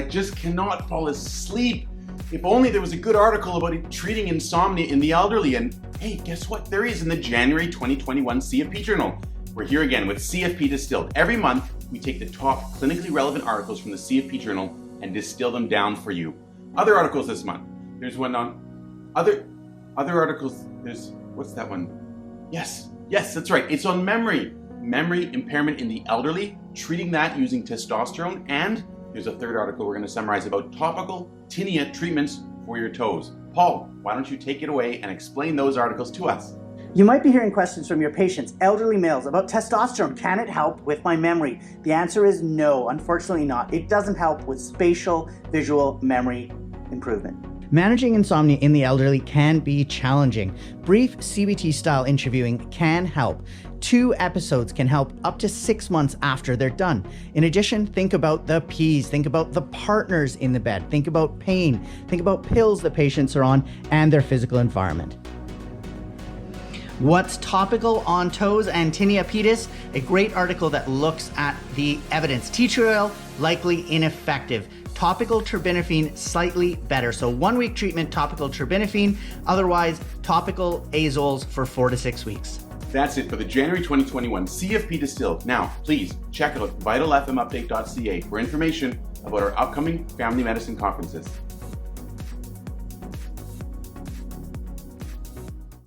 I just cannot fall asleep. If only there was a good article about treating insomnia in the elderly. And hey, guess what? There is in the January 2021 CFP Journal. We're here again with CFP Distilled. Every month, we take the top clinically relevant articles from the CFP Journal and distill them down for you. Other articles this month. There's one on other articles. There's, what's that one? Yes, that's right. It's on memory impairment in the elderly, treating that using testosterone. And there's a third article we're going to summarize about topical tinea treatments for your toes. Paul, why don't you take it away and explain those articles to us? You might be hearing questions from your patients, elderly males, about testosterone. Can it help with my memory? The answer is no, unfortunately not. It doesn't help with spatial visual memory improvement. Managing insomnia in the elderly can be challenging. Brief CBT-style interviewing can help. 2 episodes can help up to 6 months after they're done. In addition, think about the P's, think about the partners in the bed, think about pain, think about pills the patients are on, and their physical environment. What's topical on toes and Tinea Pedis? A great article that looks at the evidence. Tea tree oil, likely ineffective. Topical terbinafine, slightly better. So 1 week treatment, topical terbinafine, otherwise topical azoles for 4 to 6 weeks. That's it for the January 2021 CFP Distilled. Now, please check out vitalfmupdate.ca for information about our upcoming family medicine conferences.